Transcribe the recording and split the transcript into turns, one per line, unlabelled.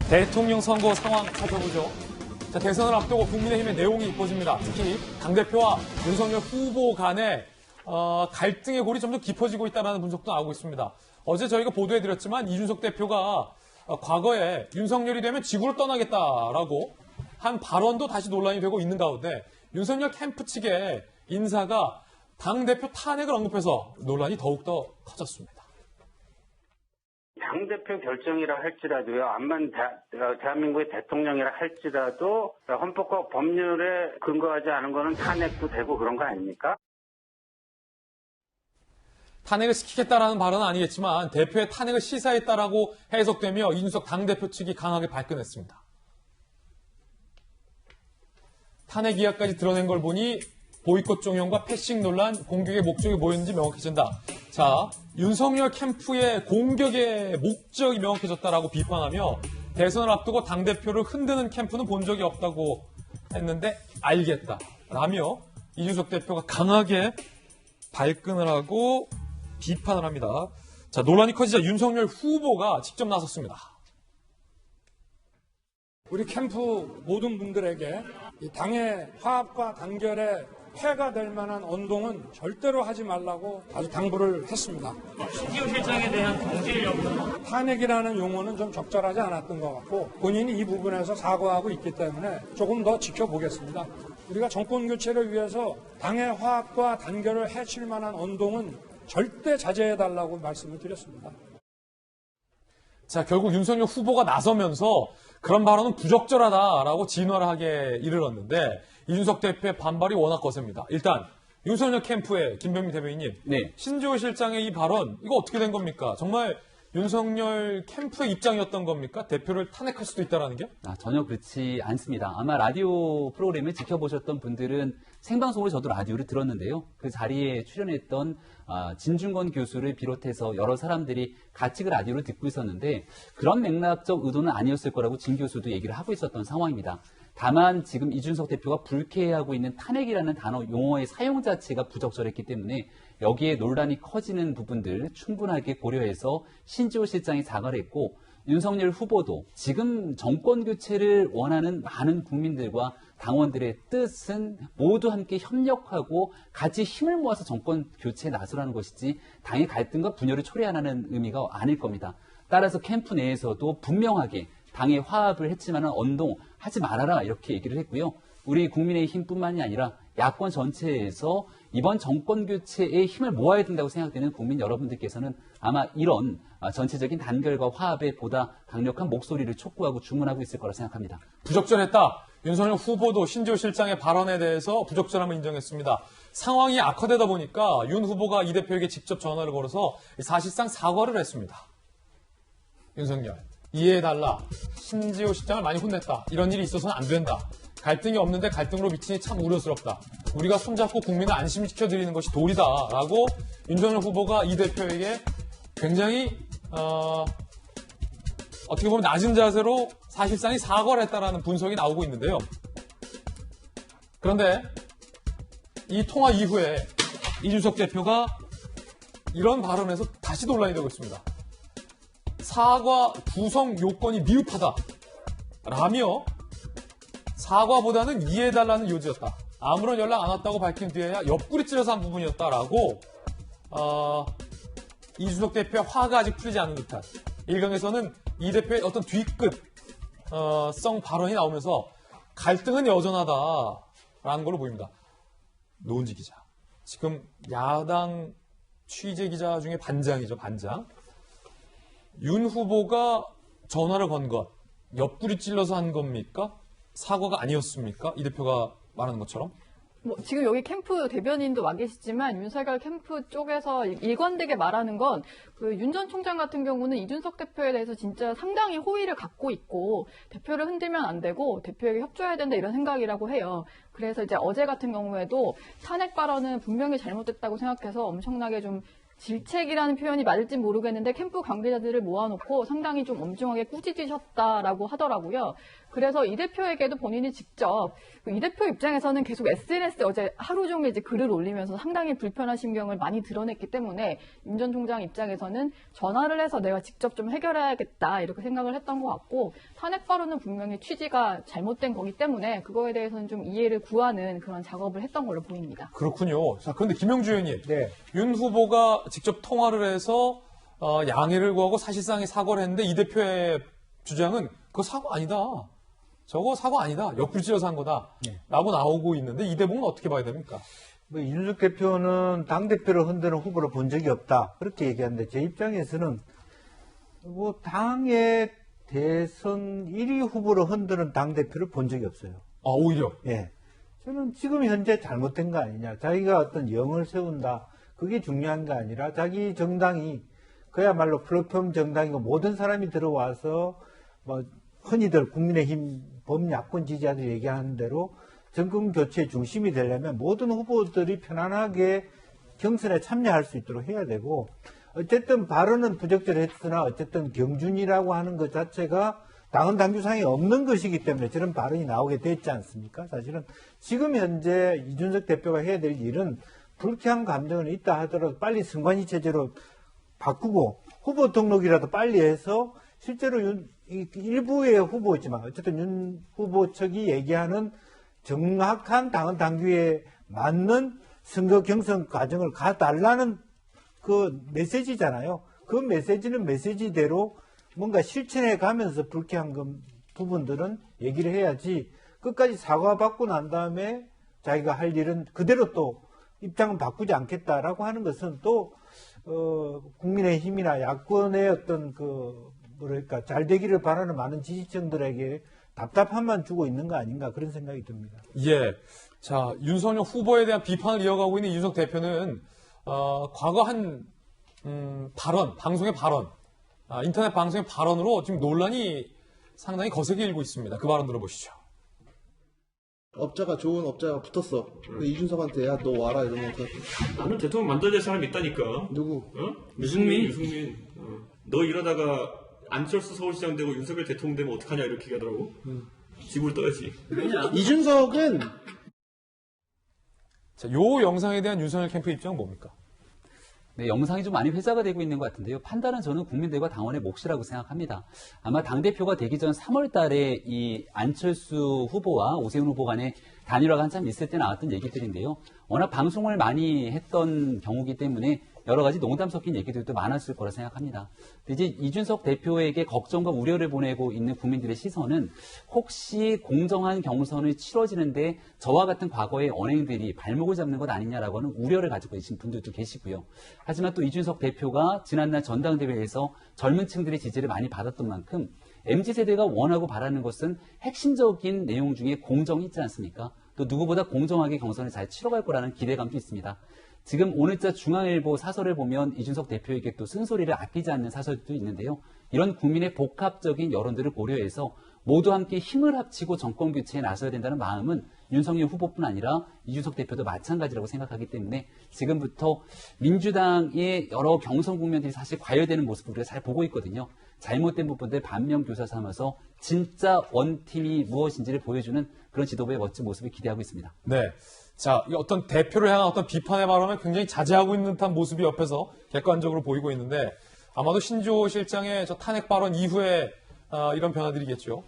대통령 선거 상황 살펴보죠. 자, 대선을 앞두고 국민의힘의 내용이 이뻐집니다. 특히 당대표와 윤석열 후보 간의 갈등의 골이 점점 깊어지고 있다는 분석도 나오고 있습니다. 어제 저희가 보도해드렸지만 이준석 대표가 과거에 윤석열이 되면 지구를 떠나겠다라고 한 발언도 다시 논란이 되고 있는 가운데 윤석열 캠프 측의 인사가 당대표 탄핵을 언급해서 논란이 더욱더 커졌습니다.
당대표 결정이라 할지라도요, 암만 대한민국의 대통령이라 할지라도 헌법과 법률에 근거하지 않은 거는 탄핵도 되고 그런 거 아닙니까?
탄핵을 시키겠다라는 발언은 아니겠지만 대표의 탄핵을 시사했다라고 해석되며 이준석 당대표 측이 강하게 발끈했습니다. 탄핵 이야기까지 드러낸 걸 보니 보이콧 종용과 패싱 논란, 공격의 목적이 뭐였는지 명확해진다. 자, 윤석열 캠프의 공격의 목적이 명확해졌다라고 비판하며 대선을 앞두고 당대표를 흔드는 캠프는 본 적이 없다고 했는데 알겠다라며 이준석 대표가 강하게 발끈을 하고 비판을 합니다. 자, 논란이 커지자 윤석열 후보가 직접 나섰습니다.
우리 캠프 모든 분들에게 이 당의 화합과 단결에 폐가 될 만한 언동은 절대로 하지 말라고 아주 당부를 했습니다.
신지호 실장에 대한 경질 여부.
탄핵이라는 용어는 좀 적절하지 않았던 것 같고 본인이 이 부분에서 사과하고 있기 때문에 조금 더 지켜보겠습니다. 우리가 정권 교체를 위해서 당의 화합과 단결을 해칠 만한 언동은 절대 자제해달라고 말씀을 드렸습니다.
자, 결국 윤석열 후보가 나서면서 그런 발언은 부적절하다라고 진화를 하게 이르렀는데 이준석 대표의 반발이 워낙 거셉니다. 일단 윤석열 캠프의 김병민 대변인님,
네.
신지호 실장의 이 발언 이거 어떻게 된 겁니까? 정말 윤석열 캠프의 입장이었던 겁니까? 대표를 탄핵할 수도 있다는 게?
전혀 그렇지 않습니다. 아마 라디오 프로그램을 지켜보셨던 분들은 생방송으로 저도 라디오를 들었는데요. 그 자리에 출연했던 진중권 교수를 비롯해서 여러 사람들이 같이 그 라디오를 듣고 있었는데 그런 맥락적 의도는 아니었을 거라고 진 교수도 얘기를 하고 있었던 상황입니다. 다만 지금 이준석 대표가 불쾌해하고 있는 탄핵이라는 단어 용어의 사용 자체가 부적절했기 때문에 여기에 논란이 커지는 부분들 충분하게 고려해서 신지호 실장이 사과를 했고 윤석열 후보도 지금 정권 교체를 원하는 많은 국민들과 당원들의 뜻은 모두 함께 협력하고 같이 힘을 모아서 정권 교체에 나서라는 것이지 당의 갈등과 분열을 초래하는 의미가 아닐 겁니다. 따라서 캠프 내에서도 분명하게 당의 화합을 했지만은 언동하지 말아라 이렇게 얘기를 했고요. 우리 국민의힘뿐만이 아니라 야권 전체에서 이번 정권 교체에 힘을 모아야 된다고 생각되는 국민 여러분들께서는 아마 이런 전체적인 단결과 화합에 보다 강력한 목소리를 촉구하고 주문하고 있을 거라 생각합니다.
부적절했다. 윤석열 후보도 신지호 실장의 발언에 대해서 부적절함을 인정했습니다. 상황이 악화되다 보니까 윤 후보가 이 대표에게 직접 전화를 걸어서 사실상 사과를 했습니다. 윤석열, 이해해달라. 신지호 실장을 많이 혼냈다. 이런 일이 있어서는 안 된다. 갈등이 없는데 갈등으로 미치니 참 우려스럽다. 우리가 손잡고 국민을 안심시켜드리는 것이 도리다. 라고 윤석열 후보가 이 대표에게 굉장히 어떻게 보면 낮은 자세로 사실상이 사과를 했다라는 분석이 나오고 있는데요. 그런데 이 통화 이후에 이준석 대표가 이런 발언에서 다시 논란이 되고 있습니다. 사과 구성 요건이 미흡하다. 라며 사과보다는 이해해달라는 요지였다. 아무런 연락 안 왔다고 밝힌 뒤에야 옆구리 찔러서 한 부분이었다라고 이준석 대표의 화가 아직 풀리지 않은 듯한 일각에서는 이 대표의 어떤 뒤끝성 발언이 나오면서 갈등은 여전하다라는 걸로 보입니다. 노은지 기자. 지금 야당 취재 기자 중에 반장이죠, 반장. 윤 후보가 전화를 건 것, 옆구리 찔러서 한 겁니까? 사과가 아니었습니까? 이 대표가 말하는 것처럼?
지금 여기 캠프 대변인도 와 계시지만 윤석열 캠프 쪽에서 일관되게 말하는 건 그 윤 전 총장 같은 경우는 이준석 대표에 대해서 진짜 상당히 호의를 갖고 있고 대표를 흔들면 안 되고 대표에게 협조해야 된다 이런 생각이라고 해요. 그래서 이제 어제 같은 경우에도 탄핵 발언은 분명히 잘못됐다고 생각해서 엄청나게 좀 질책이라는 표현이 맞을지 모르겠는데 캠프 관계자들을 모아놓고 상당히 좀 엄중하게 꾸짖으셨다라고 하더라고요. 그래서 이 대표에게도 본인이 직접 이 대표 입장에서는 계속 SNS에 어제 하루 종일 이제 글을 올리면서 상당히 불편한 심경을 많이 드러냈기 때문에 윤 전 총장 입장에서는 전화를 해서 내가 직접 좀 해결해야겠다 이렇게 생각을 했던 것 같고 탄핵 발언은 분명히 취지가 잘못된 거기 때문에 그거에 대해서는 좀 이해를 구하는 그런 작업을 했던 걸로 보입니다.
그렇군요. 자, 그런데 김영주 의원님,
네.
윤 후보가 직접 통화를 해서 양해를 구하고 사실상의 사과를 했는데 이 대표의 주장은 그거 사과 아니다. 저거 사과 아니다. 옆구리찔러서 한 거다. 라고 나오고 있는데 이 대목은 어떻게 봐야 됩니까?
뭐 이준석 대표는 당대표를 흔드는 후보를 본 적이 없다. 그렇게 얘기하는데 제 입장에서는 뭐 당의 대선 1위 후보를 흔드는 당대표를 본 적이 없어요.
아, 오히려.
예. 저는 지금 현재 잘못된 거 아니냐. 자기가 어떤 영을 세운다. 그게 중요한 게 아니라 자기 정당이 그야말로 플랫폼 정당이고 모든 사람이 들어와서 뭐 흔히들 국민의힘 범야권 지지자들이 얘기하는 대로 정권 교체 중심이 되려면 모든 후보들이 편안하게 경선에 참여할 수 있도록 해야 되고 어쨌든 발언은 부적절했으나 어쨌든 경준이라고 하는 것 자체가 당헌 당규상에 없는 것이기 때문에 저런 발언이 나오게 됐지 않습니까? 사실은 지금 현재 이준석 대표가 해야 될 일은 불쾌한 감정은 있다 하더라도 빨리 선관위 체제로 바꾸고 후보 등록이라도 빨리 해서 실제로 일부의 후보지만 어쨌든 윤 후보 측이 얘기하는 정확한 당헌 당규에 맞는 선거 경선 과정을 가달라는 그 메시지잖아요. 그 메시지는 메시지대로 뭔가 실천해 가면서 불쾌한 부분들은 얘기를 해야지 끝까지 사과받고 난 다음에 자기가 할 일은 그대로 또 입장은 바꾸지 않겠다라고 하는 것은 또 국민의힘이나 야권의 어떤 뭐랄까 잘 되기를 바라는 많은 지지층들에게 답답함만 주고 있는 거 아닌가 그런 생각이 듭니다.
예. 자, 윤석열 후보에 대한 비판을 이어가고 있는 이준석 대표는 과거 한 발언, 방송의 발언, 인터넷 방송의 발언으로 지금 논란이 상당히 거세게 일고 있습니다. 그 발언 들어보시죠.
업자가 좋은 업자가 붙었어. 근데 이준석한테 야 너 와라 이러면
나는 대통령 만들어야 될 사람이 있다니까.
누구?
유승민. 너 이러다가 안철수 서울시장 되고 윤석열 대통령 되면 어떡하냐 이렇게 얘기하더라고. 지구를 떠야지.
이준석은
자, 요 영상에 대한 윤석열 캠프 입장은 뭡니까?
네, 영상이 좀 많이 회자가 되고 있는 것 같은데요. 판단은 저는 국민들과 당원의 몫이라고 생각합니다. 아마 당대표가 되기 전 3월 달에 이 안철수 후보와 오세훈 후보 간의 단일화가 한참 있을 때 나왔던 얘기들인데요. 워낙 방송을 많이 했던 경우기 때문에 여러 가지 농담 섞인 얘기들도 많았을 거라 생각합니다. 이제 이준석 대표에게 걱정과 우려를 보내고 있는 국민들의 시선은 혹시 공정한 경선을 치러지는데 저와 같은 과거의 언행들이 발목을 잡는 것 아니냐라고 하는 우려를 가지고 계신 분들도 계시고요. 하지만 또 이준석 대표가 지난날 전당대회에서 젊은 층들의 지지를 많이 받았던 만큼 MZ세대가 원하고 바라는 것은 핵심적인 내용 중에 공정이 있지 않습니까? 또 누구보다 공정하게 경선을 잘 치러갈 거라는 기대감도 있습니다. 지금 오늘자 중앙일보 사설을 보면 이준석 대표에게 또 쓴소리를 아끼지 않는 사설도 있는데요. 이런 국민의 복합적인 여론들을 고려해서 모두 함께 힘을 합치고 정권 교체에 나서야 된다는 마음은 윤석열 후보뿐 아니라 이준석 대표도 마찬가지라고 생각하기 때문에 지금부터 민주당의 여러 경선 국면들이 사실 과열되는 모습을 우리가 잘 보고 있거든요. 잘못된 부분들 반면교사 삼아서 진짜 원팀이 무엇인지를 보여주는 그런 지도부의 멋진 모습을 기대하고 있습니다.
네. 자, 이 어떤 대표를 향한 어떤 비판의 발언을 굉장히 자제하고 있는 듯한 모습이 옆에서 객관적으로 보이고 있는데 아마도 신조 실장의 저 탄핵 발언 이후에 이런 변화들이겠죠.